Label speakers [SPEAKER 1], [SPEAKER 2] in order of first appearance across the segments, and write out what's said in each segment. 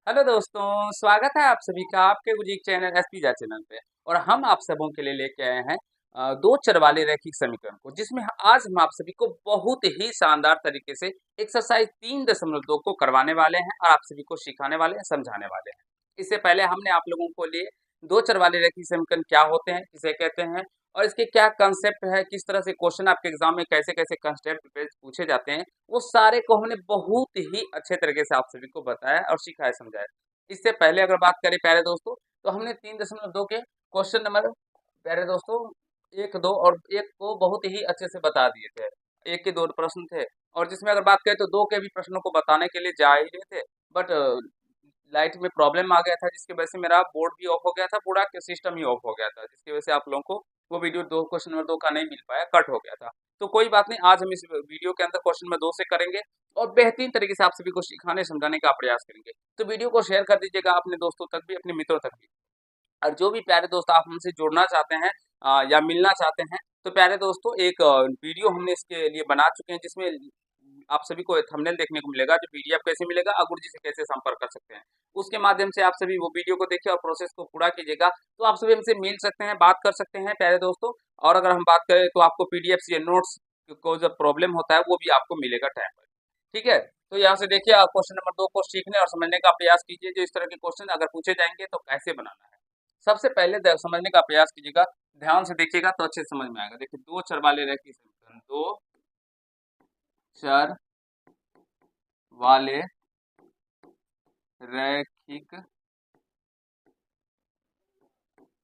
[SPEAKER 1] Hello दोस्तों, स्वागत है आप सभी का आपके गुजीक चैनल एसपीजा चैनल पे। और हम आप सबों के लिए लेके आए हैं दो चर वाले रैखिक समीकरण को, जिसमें आज हम आप सभी को बहुत ही शानदार तरीके से एक्सरसाइज 3.2 को करवाने वाले हैं और आप सभी को सिखाने वाले हैं, समझाने वाले हैं। इससे पहले हमने आप लोगों को लिए दो चर वाले रैखिक समीकरण क्या होते हैं, किसे कहते हैं और इसके क्या कंसेप्ट है, किस तरह से क्वेश्चन आपके एग्जाम में कैसे कैसे कंसेप्ट पे पूछे जाते हैं, वो सारे को हमने बहुत ही अच्छे तरीके से आप सभी को बताया और सिखाया समझाया। इससे पहले अगर बात करें प्यारे दोस्तों, तो हमने 3.2 के क्वेश्चन नंबर प्यारे दोस्तों 1, 2 और 1 को बहुत ही अच्छे से बता दिए थे। 1 के 2 प्रश्न थे और जिसमें अगर बात करें तो 2 के भी प्रश्नों को बताने के लिए जा ही रहे थे, बट लाइट में प्रॉब्लम आ गया था, जिसकी वजह से मेरा बोर्ड भी ऑफ हो गया था, पूरा सिस्टम ही ऑफ हो गया था, जिसकी वजह से आप लोगों को वो वीडियो 2 क्वेश्चन नंबर 2 का नहीं मिल पाया, कट हो गया था। तो कोई बात नहीं, आज हम इस वीडियो के अंदर क्वेश्चन नंबर 2 से करेंगे और बेहतरीन तरीके से आप सभी को सिखाने समझाने का प्रयास करेंगे। तो वीडियो को शेयर कर दीजिएगा अपने दोस्तों तक भी, अपने मित्रों तक भी। और जो भी प्यारे दोस्त आप हमसे जुड़ना चाहते हैं या मिलना चाहते हैं, तो प्यारे दोस्तों एक वीडियो हमने इसके लिए बना चुके हैं, जिसमें आप सभी को थंबनेल देखने को मिलेगा, जो पीडीएफ कैसे मिलेगा, अगुरु जी से कैसे संपर्क कर सकते हैं। उसके माध्यम से आप सभी वो वीडियो को देखिए और प्रोसेस को पूरा कीजिएगा, तो आप सभी हमसे मिल सकते हैं, बात कर सकते हैं प्यारे दोस्तों। और अगर हम बात करें तो आपको पीडीएफ या नोट्स को जब प्रॉब्लम होता है वो भी आपको मिलेगा टाइम पर। ठीक है, तो यहाँ से देखिए क्वेश्चन नंबर 2 को सीखने और समझने का प्रयास कीजिए। जो इस तरह के क्वेश्चन अगर पूछे जाएंगे तो कैसे बनाना है, सबसे पहले समझने का प्रयास कीजिएगा, ध्यान से देखिएगा तो अच्छे से समझ में आएगा। देखिए दो चर वाले रैखिक समीकरण, दो चर वाले रैखिक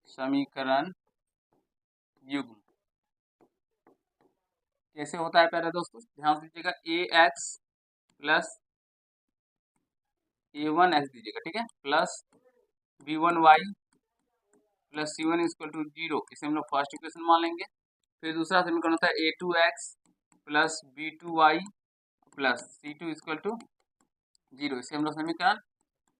[SPEAKER 1] समीकरण युग्म कैसे होता है प्यारे दोस्तों, ध्यान से दीजिएगा। ए एक्स प्लस A1 एक्स दीजिएगा, ठीक है, plus B1 Y plus C1 equal to 0, इसे हम लोग फर्स्ट इक्वेशन मान लेंगे। फिर दूसरा समीकरण होता है A2 x plus B2 Y plus C2 equal to 0, इसे हम लोग समीकरण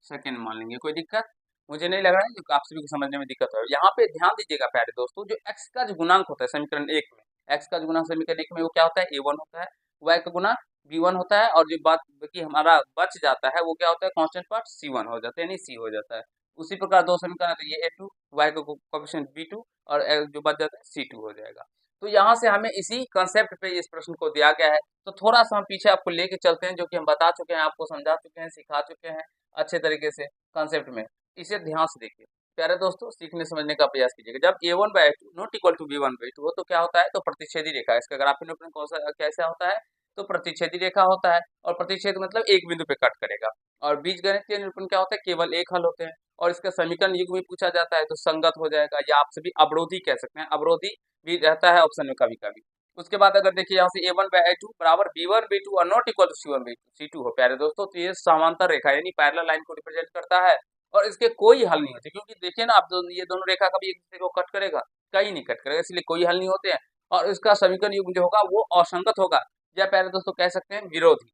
[SPEAKER 1] सेकेंड मान लेंगे। कोई दिक्कत मुझे नहीं लग रहा है, जो आप सभी को समझने में दिक्कत हो। यहाँ पे ध्यान दीजिएगा प्यारे दोस्तों, जो x का जो गुणांक होता है समीकरण 1 में, x का जो गुणांक समीकरण 1 में वो क्या होता है, A1 होता है, y का गुना B1 होता है, और जो बात कि हमारा बच जाता है वो क्या होता है, कांस्टेंट पार्ट C1 हो जाता है, यानी C हो जाता है। उसी प्रकार दो समीकरण है, तो ये A2, y का कोएफिशिएंट B2 और जो बच जाता है C2 हो जाएगा। तो यहाँ से हमें इसी कंसेप्ट पे इस प्रश्न को दिया गया है। तो थोड़ा सा हम पीछे आपको लेके चलते हैं, जो कि हम बता चुके हैं, आपको समझा चुके हैं, सिखा चुके हैं अच्छे तरीके से कंसेप्ट में। इसे ध्यान से देखिए प्यारे दोस्तों, सीखने समझने का प्रयास कीजिएगा। जब A1/2 not equal to B1/2 हो तो क्या होता है, तो प्रतिच्छेदी रेखा है। इसका ग्राफिक निरूपण कौन सा कैसा होता है, तो प्रतिच्छेदी रेखा होता है। और प्रतिच्छेद मतलब एक बिंदु पे कट करेगा। और बीजगणितीय निरूपण क्या होता है, केवल एक हल होते हैं। और इसका समीकरण युग्म भी पूछा जाता है तो संगत हो जाएगा, या आप सभी अवरोधी कह सकते हैं, अवरोधी भी रहता है ऑप्शन में कभी कभी। उसके बाद अगर देखिए यहाँ से A1/2 बराबर B1/2 और नॉट इक्वल टू C1/2 हो प्यारे दोस्तों, तो ये समांतर रेखा यानी पैरेलल लाइन को रिप्रेजेंट करता है। और इसके कोई हल नहीं होते, क्योंकि देखिए ना आप, ये दोनों रेखा कभी एक दूसरे को कट करेगा, कहीं नहीं कट करेगा, इसलिए कोई हल नहीं होते हैं। और इसका समीकरण युग्म जो होगा वो असंगत होगा, या प्यारे दोस्तों कह सकते हैं विरोधी।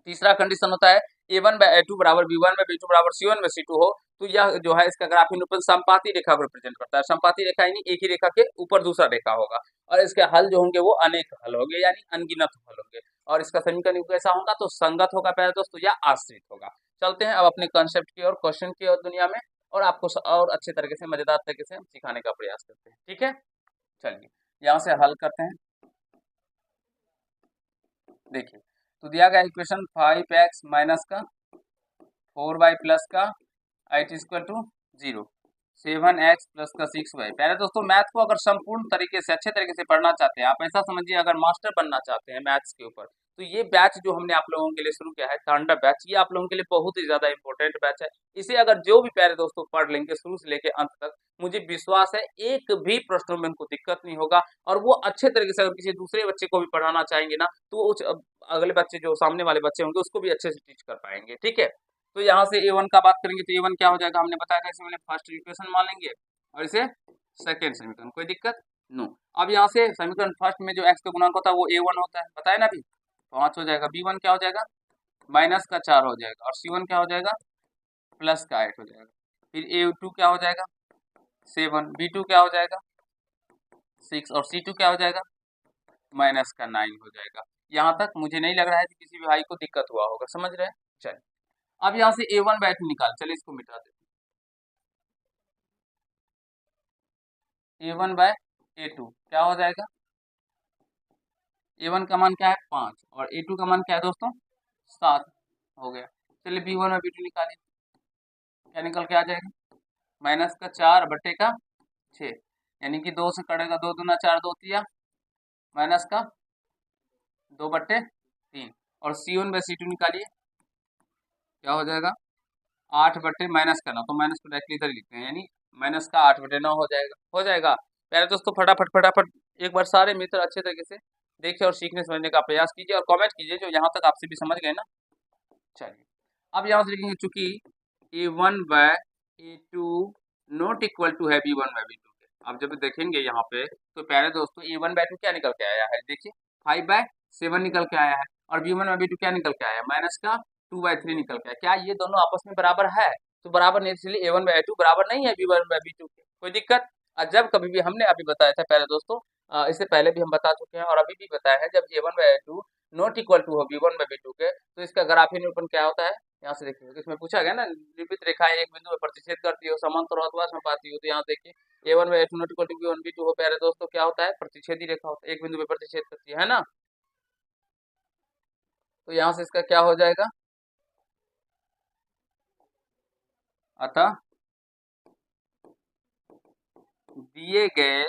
[SPEAKER 1] तीसरा कंडीशन होता है A1/2 बराबर B1/2 बराबर C1/C2 हो, तो यह जो है इसका ग्राफिक निरूपण समपाती रेखा को रिप्रेजेंट करता है। समपाती रेखा यानी एक ही रेखा के ऊपर दूसरा रेखा होगा, और इसके हल जो होंगे वो अनेक हल होंगे, यानी अनगिनत हल होंगे। और इसका समीकरण कैसा होगा, तो संगत होगा प्यारे दोस्तों, या आश्रित होगा। चलते हैं अब अपने कंसेप्ट की और क्वेश्चन की और दुनिया में, और आपको और अच्छे तरीके से, मजेदार तरीके से सिखाने का प्रयास करते हैं। ठीक है, चलिए यहाँ से हल करते हैं। देखिए, तो दिया गया इक्वेशन 5x माइनस का 4y प्लस का 8 इक्वल टू 0, 7x प्लस का 6y। पहले दोस्तों मैथ को अगर संपूर्ण तरीके से, अच्छे तरीके से पढ़ना चाहते हैं, आप ऐसा समझिए अगर मास्टर बनना चाहते हैं मैथ्स के ऊपर, तो ये बैच जो हमने आप लोगों के लिए शुरू किया है, तांडव बैच, ये आप लोगों के लिए बहुत ही ज्यादा इंपॉर्टेंट बैच है। इसे अगर जो भी प्यारे दोस्तों पढ़ लेंगे शुरू से लेकर अंत तक, मुझे विश्वास है एक भी प्रश्नों में उनको दिक्कत नहीं होगा। और वो अच्छे तरीके से अगर किसी दूसरे बच्चे को भी पढ़ाना चाहेंगे ना, तो वो अगले बच्चे, जो सामने वाले बच्चे होंगे, उसको भी अच्छे से टीच कर पाएंगे। ठीक है, तो यहाँ से A1 का बात करेंगे, तो A1 क्या हो जाएगा, हमने बताया था, इसे मैंने फर्स्ट इक्वेशन मान लेंगे और इसे सेकेंड समीकरण, कोई दिक्कत नो। अब यहाँ से समीकरण फर्स्ट में जो x का गुणांक होता है वो A1 होता है, बताया ना अभी, 5 हो जाएगा। B1 क्या हो जाएगा, -4 हो जाएगा, और C1 क्या हो जाएगा, +8 हो जाएगा। फिर A2 क्या हो जाएगा, 7, B2 क्या हो जाएगा, 6, और C2 क्या हो जाएगा, -9 हो जाएगा। यहाँ तक मुझे नहीं लग रहा है कि किसी भी भाई को दिक्कत हुआ होगा, समझ रहे हैं। चलिए अब यहाँ से a1/2 निकाल, चलिए इसको मिटा देते हैं। a1/a2 क्या हो जाएगा, a1 का मान क्या है 5 और a2 का मान क्या है दोस्तों 7 हो गया। चलिए b1 और b2 निकालिए, क्या निकल के आ जाएगा, माइनस का 4 बटे का 6, यानी कि 2 से कटेगा 2 दूना 4 2 तिया माइनस का 2/3 और c1/c2 निकालिए, क्या हो जाएगा 8 बटे माइनस का 9, तो माइनस को डायरेक्टली इधर लिखते हैं, यानी माइनस का 8/9 हो जाएगा। पहले दोस्तों फटाफट फटाफट एक बार सारे मित्र अच्छे तरीके से देखिए और सीखने समझने का प्रयास कीजिए और कमेंट कीजिए जो यहाँ तक आपसे भी समझ गए ना। चलिए अब यहाँ से लिखेंगे चूंकि a1/a2 नॉट इक्वल टू है b1/b2 के। अब जब देखेंगे यहाँ पे तो पहले दोस्तों a1/2 क्या निकल के आया है, देखिए 5/7 निकल के आया है और b1/b2 क्या निकल के आया है माइनस का 2/3 निकल के आया। क्या ये दोनों आपस में बराबर है, तो बराबर नहीं, इसलिए a1/a2 बराबर नहीं है b1/b2 के, कोई दिक्कत। और जब कभी भी हमने अभी बताया था पहले दोस्तों, इससे पहले भी हम बता चुके हैं और अभी भी बताया है, जब a1/a2 नॉट इक्वल टू हो b1/b2 के तो इसका ग्राफीय निरूपण क्या होता है, यहाँ से देखिए इसमें पूछा गया ना, निरूपित रेखाएं एक बिंदु में प्रतिच्छेद करती हो समांतर अथवा समपाती हो, तो यहाँ देखिए a1/a2 not equal to b1/b2 हो प्यारे दोस्तों क्या होता है प्रतिच्छेदी रेखा होता है, एक बिंदु में प्रतिच्छेद करती है ना। तो यहाँ से इसका क्या हो जाएगा, अतः दिए गए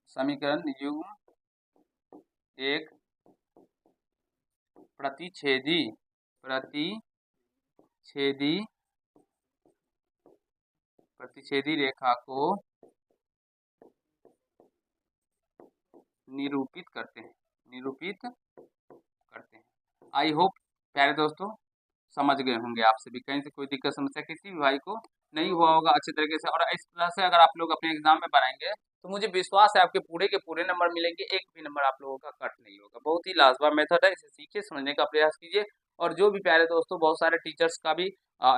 [SPEAKER 1] समीकरण युग्म एक प्रतिच्छेदी रेखा को निरूपित करते हैं। आई होप प्यारे दोस्तों समझ गए होंगे, आपसे भी कहीं से कोई दिक्कत समस्या किसी भी भाई को नहीं हुआ होगा अच्छे तरीके से। और इस तरह से अगर आप लोग अपने एग्जाम में बनाएंगे तो मुझे विश्वास है आपके पूरे के पूरे नंबर मिलेंगे, एक भी नंबर आप लोगों का कट नहीं होगा। बहुत ही लाजवाब मेथड है, इसे सीखिए समझने का प्रयास कीजिए। और जो भी प्यारे दोस्तों बहुत सारे टीचर्स का भी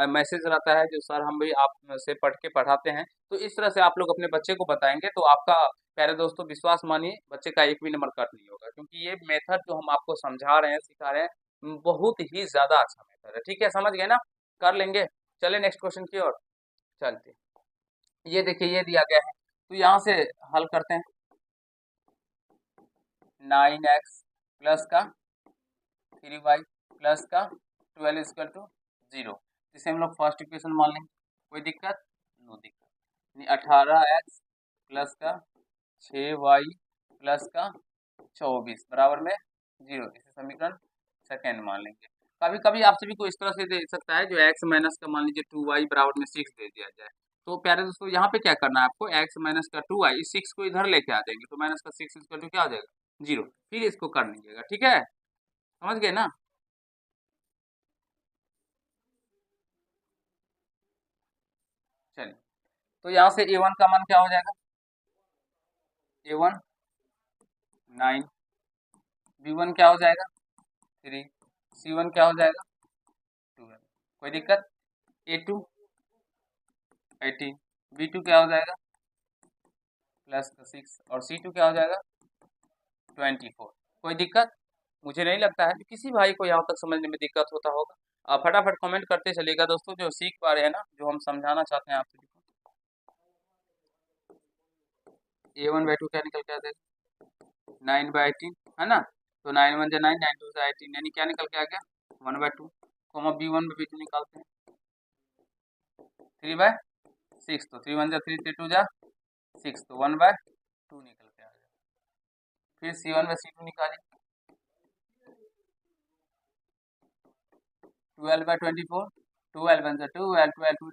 [SPEAKER 1] मैसेज रहता है जो सर हम भी आप से पढ़ के पढ़ाते हैं, तो इस तरह से आप लोग अपने बच्चे को बताएंगे तो आपका प्यारे दोस्तों विश्वास मानिए बच्चे का एक भी नंबर कट नहीं होगा, क्योंकि ये मेथड जो हम आपको समझा रहे हैं सिखा रहे हैं बहुत ही ज्यादा अच्छा मेथड है। ठीक है, समझ गए ना, कर लेंगे। चले नेक्स्ट क्वेश्चन की ओर चलते हैं। ये देखिए ये दिया गया है तो यहाँ से हल करते हैं। 9x प्लस का 3y प्लस का 12 इक्वल टू 0, जिसे हम लोग फर्स्ट इक्वेशन मान लेंगे, कोई दिक्कत नो दिक्कत। 18x प्लस का 6y प्लस का 24 बराबर में 0, इसे समीकरण सेकेंड मान लेंगे। कभी कभी आपसे भी कोई इस तरह से दे सकता है जो x माइनस का मान लीजिए 2y बराबर में 6 दे दिया जाए, तो प्यारे दोस्तों यहाँ पे क्या करना है आपको, x माइनस का 2y इस 6 को इधर लेके आ जाएंगे तो माइनस का 6 इक्वल टू क्या हो जाएगा 0, फिर इसको कर लीजिएगा। ठीक है, समझ गए ना। चलिए तो यहाँ से a1 का मान क्या हो जाएगा, a1 9, b1 क्या हो जाएगा 3, c1 क्या हो जाएगा 12, कोई दिक्कत। a2 18, b2 क्या हो जाएगा प्लस 6 और c2 क्या हो जाएगा 24, कोई दिक्कत। मुझे नहीं लगता है कि किसी भाई को यहाँ तक समझने में दिक्कत होता होगा। आप फटाफट कमेंट करते चलिएगा दोस्तों जो सीख पा रहे हैं ना, जो हम समझाना चाहते हैं आपसे। a1/2 क्या निकल के आ जाएगा 9/18 है ना, तो 9 1 9 9 2 18 यानी क्या निकल के आ गया 1/2, b1/b2 निकालते हैं 3/6, तो 3 1 3 3 2 6, तो 1/2 निकल के आ गया। फिर c1/c2 निकालिए 12/24, 12 1 12 12 2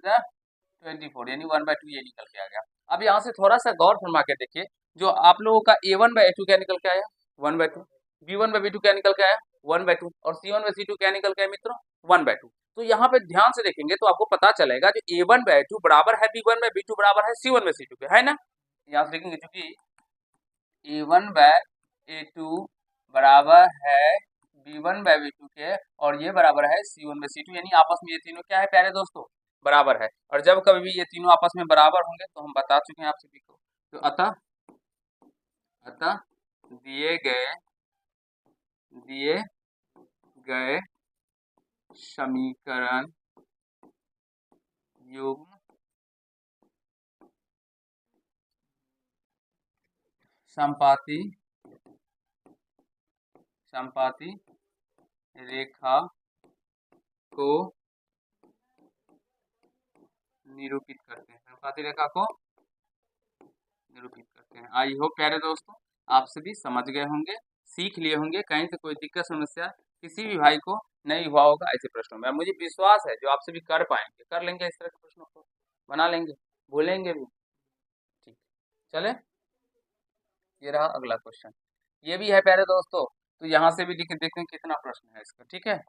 [SPEAKER 1] 24 यानी 1/2 ये निकल के आ गया। अब यहाँ से थोड़ा सा गौर फरमा के देखिए, जो आप लोगों का a1/a2 क्या निकल के आया 1/2, b1/b2 क्या निकल के आया 1/2 और c1/c2 क्या निकल के आया मित्रों 1/2। तो यहाँ पे ध्यान से देखेंगे तो आपको पता चलेगा जो a1/2 बराबर है b1/b2 बराबर है c1/c2 के, है ना। यहाँ से देखेंगे क्योंकि a1/a2 बराबर है b1/b2 के और ये बराबर है c1/c2, यानी आपस में ये तीनों क्या है प्यारे दोस्तों बराबर है। और जब कभी भी ये तीनों आपस में बराबर होंगे तो हम बता चुके हैं आप सभी को। तो अतः अतः दिए गए समीकरण युग्म संपाती रेखा को निरूपित करते हैं। संपाती रेखा को निरूपित करते हैं। आई होप प्यारे दोस्तों आप सभी समझ गए होंगे, सीख लिए होंगे, कहीं से कोई दिक्कत समस्या किसी भी भाई को नहीं हुआ होगा ऐसे प्रश्नों में। मुझे विश्वास है जो आप सभी कर पाएंगे, कर लेंगे, इस तरह के प्रश्नों को बना लेंगे, भूलेंगे भी। ठीक, चले ये रहा अगला क्वेश्चन, ये भी है प्यारे दोस्तों। तो यहाँ से भी लिख देखते हैं कितना प्रश्न है इसका। ठीक है,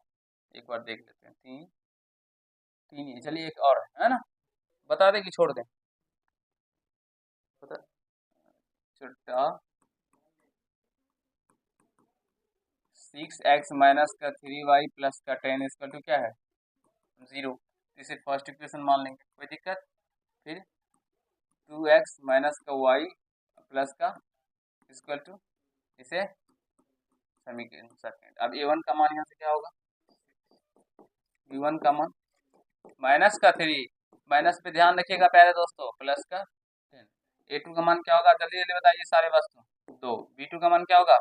[SPEAKER 1] एक बार देख लेते हैं। तीन ही, चलिए एक और है ना, बता दें कि छोड़ दें? बता, छोटा 6x माइनस का 3y प्लस का 10 इसका टू क्या है 0। इसे फर्स्ट इक्वेशन मान लेंगे, कोई दिक्कत। फिर 2x माइनस का y प्लस का इक्वल टू, इसे समीकरण सेकंड। अब a1 का मान यहाँ से क्या होगा, b1 का मान माइनस का 3, माइनस पे ध्यान रखिएगा प्यारे दोस्तों, प्लस का 10। a2 का मान क्या होगा, जल्दी जल्दी बताइए सारे वस्तु। 2, b2 का मान क्या होगा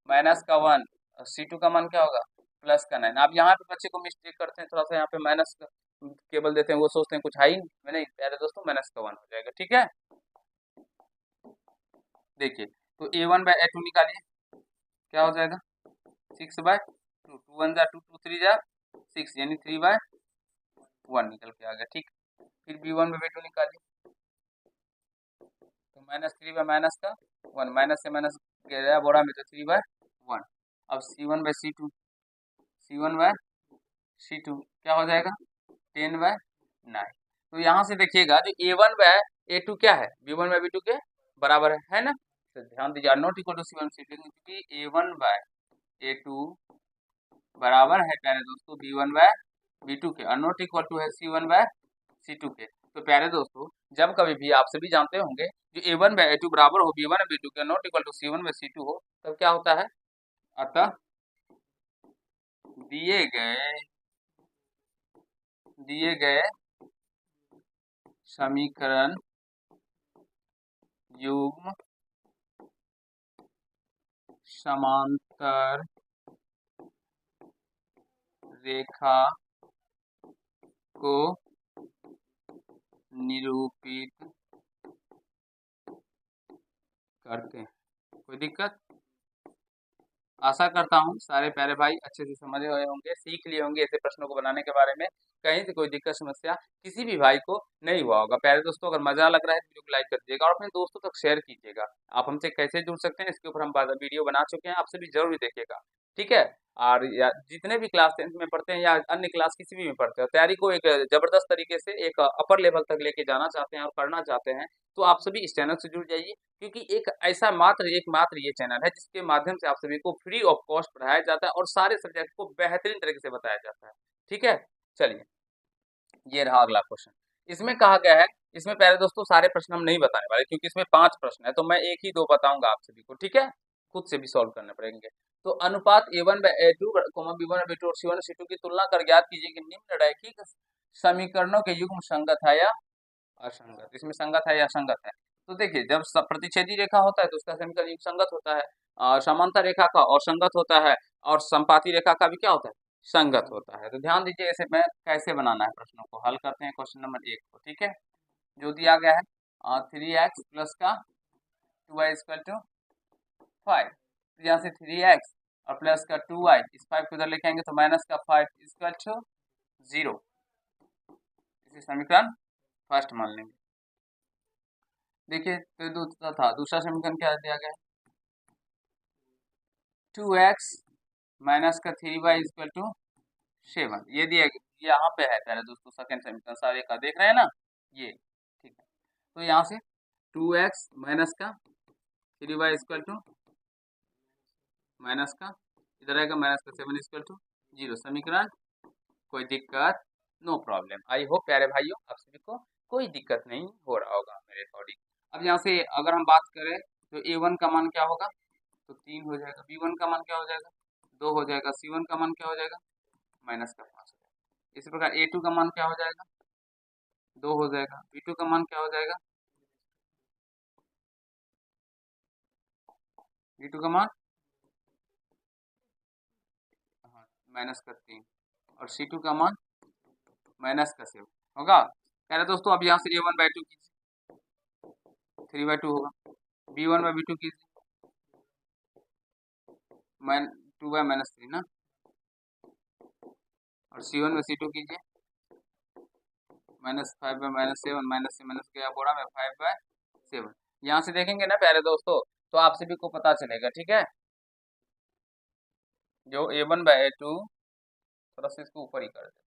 [SPEAKER 1] माइनस का 1, और c2 का मान क्या होगा प्लस का 9। अब यहाँ पे बच्चे को मिस्टेक करते हैं थोड़ा सा, यहाँ पे माइनस केवल देते हैं, वो सोचते हैं कुछ है ही नहीं प्यारे दोस्तों, माइनस का 1 हो जाएगा। ठीक है, देखिए तो a1 बाय a2 निकालिए, क्या हो जाएगा 6/2, 2 1 जा 2, 2 3 जा 6, यानी 3/1 निकल के आ गया। ठीक, फिर b1 बाय b2 निकालिए, तो -3 बाय माइनस का 1, माइनस से माइनस गया बोरा में, तो 3/1। अब c1 बाय c2 क्या हो जाएगा 10/9। तो यहाँ से देखिएगा जो a1 बाय a2 क्या है b1 बाय b2 के बराबर है ना। तो ध्यान दीजिए not equal to c1 c2, क्योंकि a1 बाय a2 बराबर है प्यारे दोस्तों b1 बाय b2 के, और नॉट इक्वल टू है c1 बाय c2 के। तो प्यारे दोस्तों जब कभी भी आप सभी जानते होंगे जो a1 बाय a2 बराबर हो b1 बाय b2 के, not equal to c1 bye c2 हो, तब क्या होता है, अतः दिए गए समीकरण युग्म समांतर रेखा को निरूपित करते हैं। कोई दिक्कत? आशा करता हूँ सारे प्यारे भाई अच्छे से समझ गए होंगे, सीख लिए होंगे ऐसे प्रश्नों को बनाने के बारे में, कहीं से कोई दिक्कत समस्या किसी भी भाई को नहीं हुआ होगा। प्यारे दोस्तों अगर मजा लग रहा है तो वीडियो को लाइक कर दीजिएगा और अपने दोस्तों तक शेयर कीजिएगा। आप हमसे कैसे जुड़ सकते हैं इसके ऊपर हम वीडियो बना चुके हैं, आप सभी जरूर देखिएगा। ठीक है, और या जितने भी क्लास 10th में पढ़ते हैं या अन्य क्लास किसी भी में पढ़ते हैं, तैयारी को एक जबरदस्त तरीके से एक अपर लेवल तक लेके जाना चाहते हैं और पढ़ना चाहते हैं, तो आप सभी इस चैनल से जुड़ जाइए, क्योंकि एक ऐसा एकमात्र ये चैनल है जिसके माध्यम से आप सभी को फ्री ऑफ कॉस्ट पढ़ाया जाता है और सारे सब्जेक्ट को बेहतरीन तरीके से बताया जाता है। ठीक है, चलिए ये रहा अगला क्वेश्चन। इसमें कहा गया है, इसमें प्यारे दोस्तों सारे प्रश्न हम नहीं बताने वाले क्योंकि इसमें 5 प्रश्न है, तो मैं एक ही 2 बताऊंगा आप सभी को। ठीक है, खुद से भी सॉल्व करने पड़ेंगे। तो अनुपात a1 bye a2, b1 bye b2 और c1 c2 की तुलना कर ज्ञात कीजिए कि निम्न रैखिक समीकरणों के युग्म संगत है या असंगत। इसमें संगत है या असंगत है, तो देखिए जब प्रतिच्छेदी रेखा होता है तो उसका समीकरण युग्म संगत होता है, समांतर रेखा का असंगत होता है, और संपाती रेखा का भी क्या होता है संगत होता है। तो ध्यान दीजिए ऐसे में कैसे बनाना है प्रश्नों को, हल करते हैं क्वेश्चन नंबर 1 को। ठीक है, जो दिया गया है 3x प्लस का 2y इक्वल टू 5, यहाँ से 3x और प्लस का 2y, इस 5 को इधर लेके आएंगे तो माइनस का 5 इक्वल टू 0, इसे समीकरण फर्स्ट मान लेंगे। देखिए तो दूसरा था, दूसरा समीकरण क्या दिया गया 2x माइनस का 3y इक्वल टू 7, ये दिया यहाँ पे है पहले दोस्तों सेकंड समीकरण सारे का देख रहे हैं ना ये। ठीक है, तो यहाँ से 2x माइनस का 3y इक्वल टू माइनस का इधर आएगा माइनस का 7 इक्वल टू 0, समीकरण कोई दिक्कत नो प्रॉब्लम। आई होप प्यारे भाइयों आप सभी को कोई दिक्कत नहीं हो रहा होगा मेरे अकॉर्डिंग। अब यहाँ से अगर हम बात करें तो A1 का मान क्या होगा, तो 3 हो जाएगा। B1 का मान क्या हो जाएगा, 2 हो जाएगा। C1 का मान क्या हो जाएगा, माइनस का 5 हो जाएगा। इसी प्रकार A2 का मान क्या हो जाएगा, 2 हो जाएगा। B2 का मान क्या हो जाएगा, B2 का मान माइनस का 3 और C2 का मान माइनस का 7 होगा। कह रहे दोस्तों अब यहाँ से A1/2 कीजिए, 3/2 होगा। B1/2 कीजिए, 2/-3 ना। और C1/C2 कीजिए, -5/-7, माइनस से माइनस गया बोरा में 5/7। यहाँ से देखेंगे ना प्यारे दोस्तों तो आप सभी को पता चलेगा, ठीक है। जो A1/2 थोड़ा सा इसको ऊपर ही कर दे,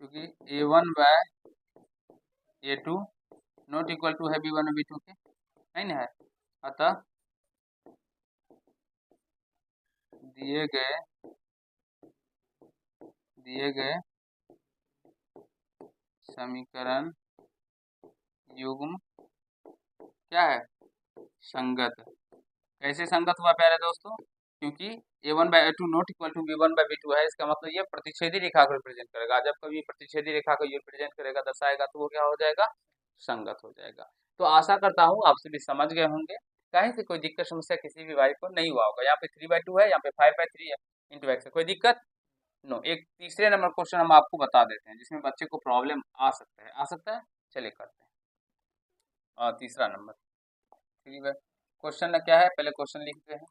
[SPEAKER 1] क्योंकि A1/A2 नॉट इक्वल टू है B1/B2 के, नहीं ना है। अतः दिए गए समीकरण युग्म क्या है, संगत। कैसे संगत हुआ प्यारे दोस्तों, क्योंकि A1/A2 not equal to B1/B2 है। इसका मतलब ये प्रतिच्छेदी रेखा को रिप्रेजेंट करेगा। जब कभी प्रतिच्छेदी रेखा को रिप्रेजेंट करेगा, दर्शाएगा, तो वो क्या हो जाएगा, संगत हो जाएगा। तो आशा करता हूँ आप सभी समझ गए होंगे। कहीं से कोई दिक्कत समस्या किसी भी भाई को नहीं हुआ होगा। यहाँ पे 3/2 है, यहाँ पे 5/3 है इंटू एक्स है, कोई दिक्कत नो। एक तीसरे नंबर क्वेश्चन हम आपको बता देते हैं जिसमें बच्चे को प्रॉब्लम आ सकता है। चलिए करते हैं। तीसरा नंबर 3/, क्वेश्चन क्या है, पहले क्वेश्चन लिखते हैं।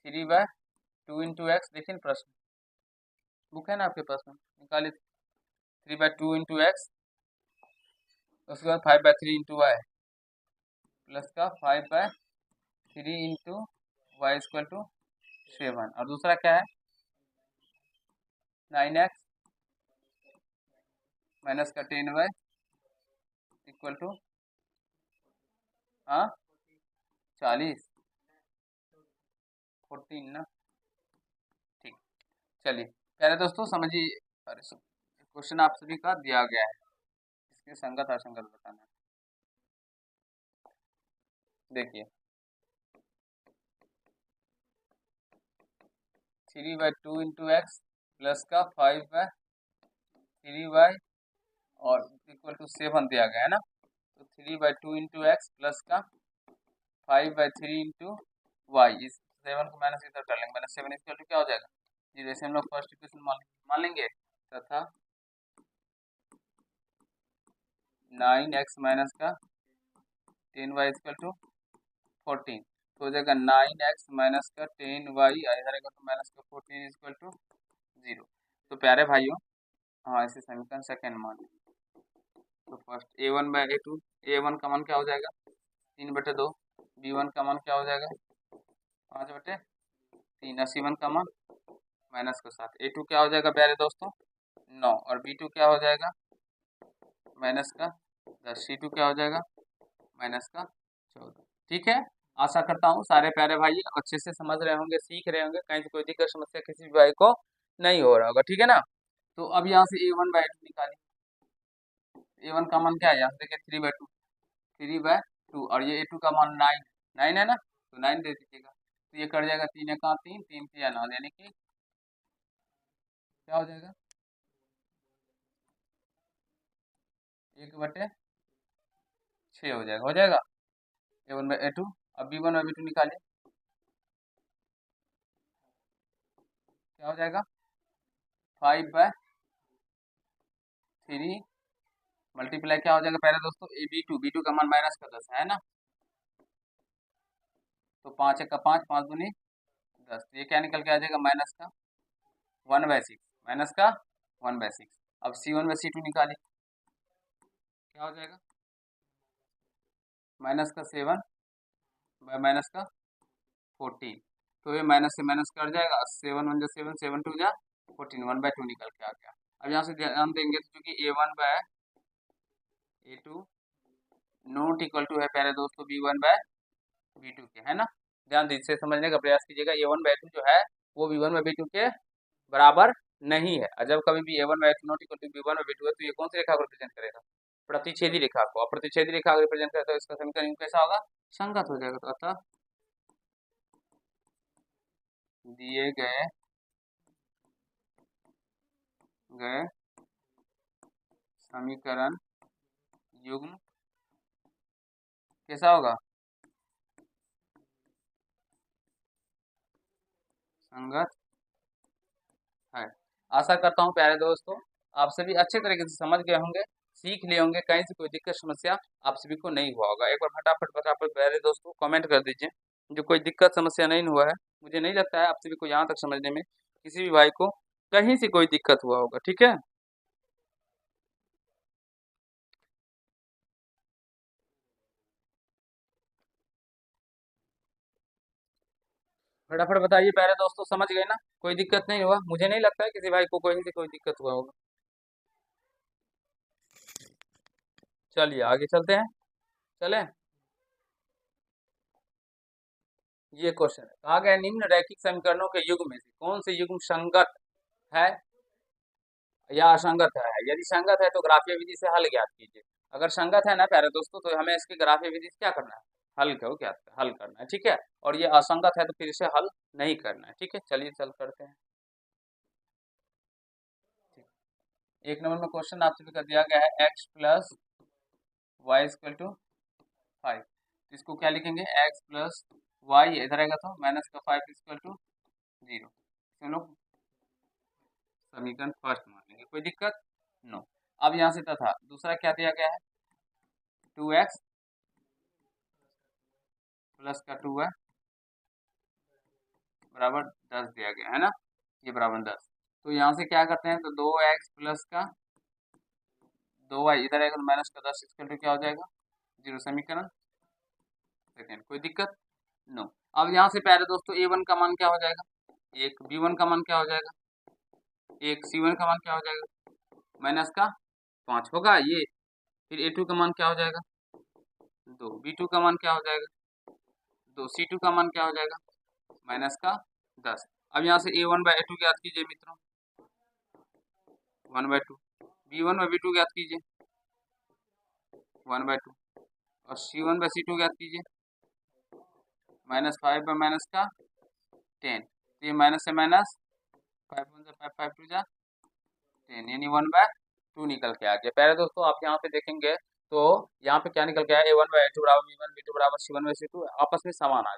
[SPEAKER 1] 3/2 इंटू एक्स, देखिए प्रश्न, बुक है ना आपके पास में, निकालिए। 3/2 इंटू एक्स, उसके बाद 5/3 इंटू वाई, प्लस का 5/3 इंटू वाई इक्वल टू 7। और दूसरा क्या है, 9x माइनस का 10y इक्वल टू 40, 14 ना। ठीक, चलिए पहले दोस्तों समझिए, क्वेश्चन आप सभी का दिया गया है, इसके संगत असंगत बताना है। देखिए 3/2 इंटू एक्स प्लस का 5/3y और इक्वल टू 7 दिया गया है ना। तो 3/2 इंटू एक्स प्लस का 5/3 इंटू वाई, इस 7 को माइनस इधर कर लेंगे, माइनस 7 इक्वल टू क्या हो जाएगा, जी जैसे हम लोग फर्स्ट इक्वेशन मान लेंगे तथा 9x माइनस का 10y इक्वल टू 14, तो हो जाएगा 9x माइनस का 10y, इधर आएगा तो माइनस का 14 इक्वल टू 0। तो प्यारे भाइयों इसे समीकरण सेकेंड मान, तो फर्स्ट A1/A2, A1 का मान क्या हो जाएगा 3/2, B1 का मान क्या हो जाएगा 5/3, और C1 का मान माइनस का 7। A2 क्या हो जाएगा प्यारे दोस्तों 9, और B2 क्या हो जाएगा माइनस का 10, C2 क्या हो जाएगा माइनस का 14। ठीक है, आशा करता हूँ सारे प्यारे भाई अच्छे से समझ रहे होंगे, सीख रहे होंगे, कहीं से कोई दिक्कत समस्या किसी भी भाई को नहीं हो रहा होगा, ठीक है ना। तो अब यहाँ से A1/2 निकालिए। A1 का मान क्या है, यहाँ से देखिए 3/2 और ये A2 का मान 9 है ना, तो 9 दे दीजिएगा। तो ये कट जाएगा, 3 का 3, 3 3 9, यानी कि क्या हो जाएगा 1/6 हो जाएगा A1/A2। अब B1/B2 निकालिए, क्या हो जाएगा 5/3 मल्टीप्लाई क्या हो जाएगा पहले दोस्तों B2 का मान माइनस का 10 है ना, तो 5 का 5, 5 दूनी 10, तो ये क्या निकल के आ जाएगा माइनस का 1/6, माइनस का 1/6। अब C1/C2 निकालिए, क्या हो जाएगा माइनस का 7 बाय माइनस का 14, तो ये माइनस से माइनस कट जाएगा, 7 1 जा 7, 7 2 जा 14, 1/2 निकल के आ गया। अब यहाँ से ध्यान देंगे तो चूंकि A1/A2 नोट इक्वल टू है प्यारे दोस्तों V1/V2 के, है ना। ध्यान दीजिए, समझने का प्रयास कीजिएगा। A1/2 जो है वो V1/V2 के बराबर नहीं है। और जब कभी भी A1/2 not equal to V1/V2 है तो ये कौन सी रेखा को रिप्रेजेंट करेगा? प्रतिच्छेदी रेखा को। और प्रतिच्छेदी रेखा को रिप्रेजेंट करता है तो इसका समीकरण कैसा होगा? संगत हो जाएगा। तो अतः दिए गए गए समीकरण युग्म कैसा होगा? संगत है। आशा करता हूँ प्यारे दोस्तों आप सभी अच्छे तरीके से समझ गए होंगे, सीख लिए होंगे, कहीं से कोई दिक्कत समस्या आप सभी को नहीं हुआ होगा। एक बार फटाफट फटाफट प्यारे दोस्तों कमेंट कर दीजिए जो कोई दिक्कत समस्या नहीं हुआ है। मुझे नहीं लगता है आप सभी को यहाँ तक समझने में किसी भी भाई को कहीं से कोई दिक्कत हुआ होगा। ठीक है, फटाफट बताइए प्यारे दोस्तों, समझ गए ना? कोई दिक्कत नहीं हुआ? मुझे नहीं लगता है किसी भाई को कहीं से कोई दिक्कत हुआ होगा। चलिए आगे चलते हैं। चलें, ये क्वेश्चन है, कहा गया निम्न रैखिक समीकरणों के युग्म में से कौन से युग्म संगत है या असंगत है? यदि संगत है तो ग्राफीय विधि से हल ज्ञात कीजिए। अगर संगत है ना प्यारे दोस्तों तो हमें इसकी ग्राफीय विधि से क्या करना है? हल करो, क्या हल करना है। ठीक है, और ये असंगत है तो फिर इसे हल नहीं करना है। ठीक है, चलिए चल करते हैं। ठीक। एक नंबर में क्वेश्चन आप सभी का दिया गया है x plus Y equal to 5। इसको क्या लिखेंगे? x प्लस वाई इधर आएगा तो माइनस का 5 इक्वल टू 0। हम लोग समीकरण फर्स्ट मान लेंगे, कोई दिक्कत नो। अब यहाँ से तथा दूसरा क्या दिया गया है? 2x प्लस का 2 है बराबर 10 दिया गया है ना, ये बराबर 10। तो यहाँ से क्या करते हैं तो 2x प्लस का 2y इधर आएगा तो माइनस का 10 इक्वल टू क्या हो जाएगा? 0। समीकरण सेकेंड, कोई दिक्कत नो। अब यहाँ से प्यारे दोस्तों a1 का मान क्या हो जाएगा? एक b1 का मान क्या हो जाएगा? एक c1 का मान क्या हो जाएगा? माइनस का 5 होगा ये। फिर a2 का मान क्या हो जाएगा? 2। b2 का मान क्या हो जाएगा? 2। c2 का मान क्या हो जाएगा? माइनस का 10। अब यहाँ से a1/a2 ज्ञात कीजिए मित्रों, 1/2। b1/b2 ज्ञात कीजिए, 1/2। और c1/c2 ज्ञात कीजिए, -5/माइनस का 10। तो ये माइनस से माइनस 5 1 जा 5 5 2 जा 10 यानी 1/2 निकल के आ गया। पहले दोस्तों आप यहाँ पे देखेंगे तो यहाँ पे क्या निकल के आया? a1/a2 बराबर b1 b2 बराबर c1/c2 आपस में समान आ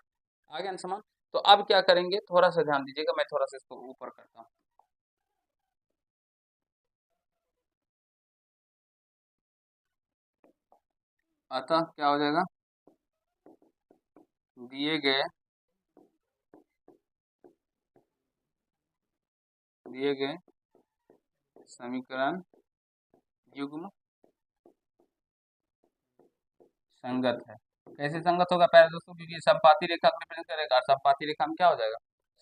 [SPEAKER 1] गया ना समान। तो अब क्या करेंगे, थोड़ा सा ध्यान दीजिएगा, मैं थोड़ा सा इसको ऊपर करता हूँ। अतः क्या हो जाएगा? दिए गए समीकरण युग्म संगत है। कैसे संगत होगा प्यारे दोस्तों? क्योंकि संपाती रेखा को रिप्रेजेंट करेगा और संपाती रेखा में क्या हो जाएगा?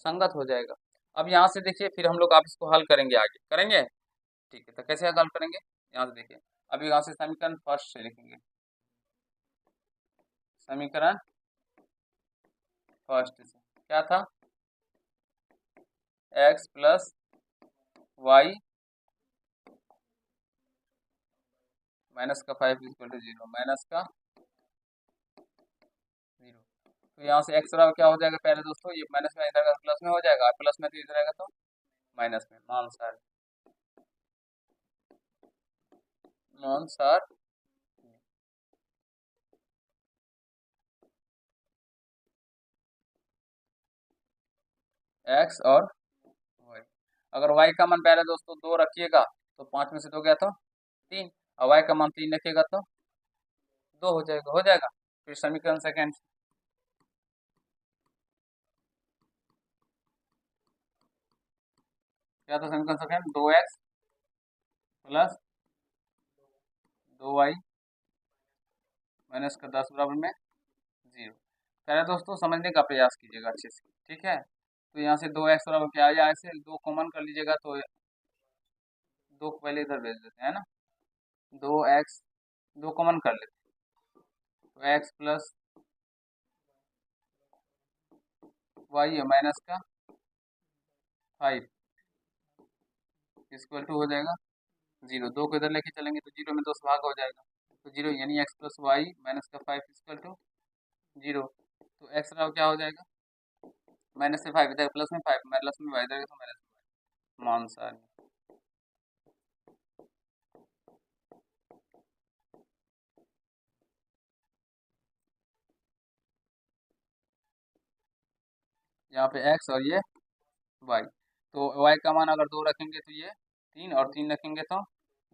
[SPEAKER 1] संगत हो जाएगा। अब यहाँ से देखिए फिर हम लोग आप इसको हल करेंगे, आगे करेंगे। ठीक है, तो कैसे हल करेंगे? यहाँ से देखिए, अभी यहाँ से समीकरण फर्स्ट से लिखेंगे। समीकरण फर्स्ट से क्या था? x प्लस वाई माइनस का 5 इक्वल टू 0, माइनस का 0। तो यहाँ से x बराबर क्या हो जाएगा पहले दोस्तों? ये माइनस में इधर प्लस में हो जाएगा, प्लस में तो इधर आएगा तो माइनस में। मान सर x और y। अगर y का मान पहले दोस्तों 2 रखिएगा तो 5 में से 2 गया तो 3, और y का मान 3 रखिएगा तो 2 हो जाएगा। फिर समीकरण सेकेंड क्या था? समीकरण second 2x plus 2y minus का 10 बराबर में 0। पहले दोस्तों समझने का प्रयास कीजिएगा अच्छे से, ठीक है। तो यहाँ से 2x बराबर क्या आया? ऐसे 2 कॉमन कर लीजिएगा तो 2 को पहले इधर भेज देते हैं ना, 2x 2 कॉमन कर लेते हैं, तो एक्स प्लस वाई है माइनस का 5 इक्वल टू हो जाएगा 0। 2 को इधर लेके चलेंगे तो 0 में 2 से भाग हो जाएगा, तो 0 यानी एक्स प्लस वाई माइनस का 5 इक्वल टू 0। तो एक्स का क्या हो जाएगा, माइनस से 5 इधर प्लस में 5 माइनस में वाई इधर तो माइनस में मान सारी। यहाँ पे एक्स और ये वाई, तो वाई का मान अगर 2 रखेंगे तो ये 3 और 3 रखेंगे तो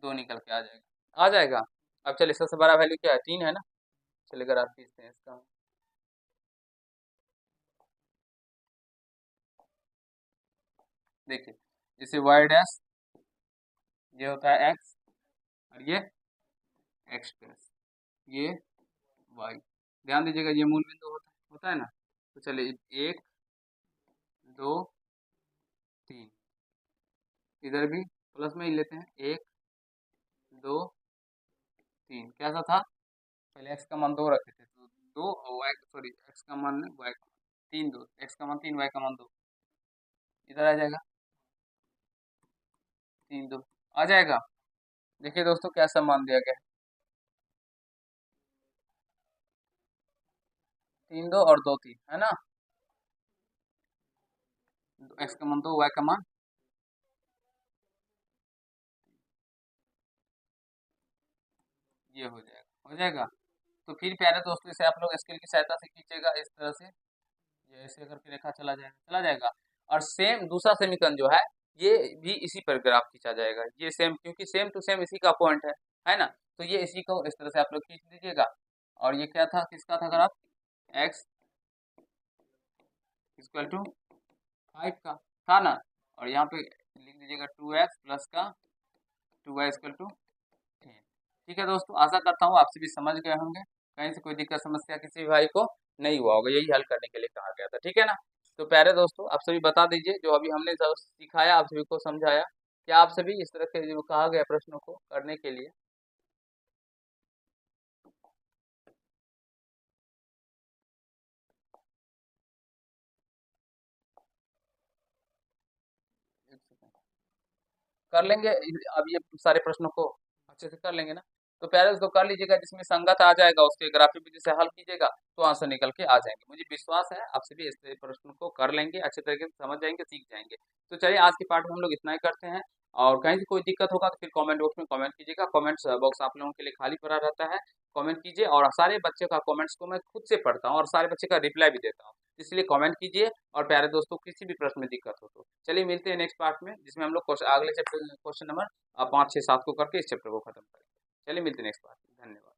[SPEAKER 1] 2 निकल के आ जाएगा, आ जाएगा। अब चलिए सबसे बड़ा वैल्यू क्या है, 3 है ना, चलिए अगर आप खींचते हैं इसका, देखिए इसे वाई डैश ये होता है एक्स और ये एक्स प्लस ये वाई, ध्यान दीजिएगा ये मूल बिंदु होता है ना। तो चलिए 1 2 3, इधर भी प्लस में ही लेते हैं, 1 2 3, कैसा था पहले एक्स का मान 2 रखे थे तो 2 और वाई सॉरी एक्स का मान वाई का मान 3, 2 एक्स का मान 3 वाई का मान 2, इधर आ जाएगा 3 2 आ जाएगा। देखिए दोस्तों कैसा मान दिया गया है, 3 2 और 2 3 है ना, एक्स का मान 2 वाई का मान, ये हो जाएगा। तो फिर प्यारे दोस्तों इसे आप लोग स्केल की सहायता से खींचेगा इस तरह से, ये ऐसे करके रेखा चला जाएगा और सेम दूसरा समीकरण जो है ये भी इसी पर ग्राफ खींचा जाएगा, ये सेम क्योंकि सेम टू सेम इसी का पॉइंट है ना। तो ये इसी को इस तरह से आप लोग खींच लीजिएगा और ये क्या था, किसका था ग्राफ, एक्स इक्वल टू 5 का था ना, और यहाँ पे लिख दीजिएगा 2x प्लस का 2y इक्वल टू 10। ठीक है दोस्तों, आशा करता हूँ आप सभी समझ गए होंगे, कहीं से कोई दिक्कत समस्या किसी भी भाई को नहीं हुआ होगा, यही हल करने के लिए कहा गया था, ठीक है ना। तो प्यारे दोस्तों आप सभी बता दीजिए जो अभी हमने सब सिखाया आप सभी को समझाया, क्या आप सभी इस तरह के जो कहा गया प्रश्नों को करने के लिए कर लेंगे, अब ये सारे प्रश्नों को अच्छे से कर लेंगे ना। तो प्यारे दोस्तों कर लीजिएगा, जिसमें संगत आ जाएगा उसके ग्राफिक विधि से हल कीजिएगा तो आंसर निकल के आ जाएंगे, मुझे विश्वास है आप सभी इस प्रश्न को कर लेंगे, अच्छे तरीके से समझ जाएंगे, सीख जाएंगे। तो चलिए आज के पार्ट में हम लोग इतना ही करते हैं, और कहीं से कोई दिक्कत होगा तो फिर कमेंट बॉक्स में कमेंट कीजिएगा, कमेंट्स बॉक्स आप लोगों के लिए खाली पड़ा रहता है, कमेंट कीजिए, और सारे बच्चे का कमेंट्स को मैं खुद से पढ़ता हूँ और सारे बच्चे का रिप्लाई भी देता हूँ, इसलिए कमेंट कीजिए। और प्यारे दोस्तों किसी भी प्रश्न में दिक्कत हो तो चलिए मिलते हैं नेक्स्ट पार्ट में, जिसमें हम लोग अगले चैप्टर क्वेश्चन नंबर 5 6 7 को करके इस चैप्टर को खत्म करेंगे। चलिए मिलते हैं नेक्स्ट पार्ट में, धन्यवाद।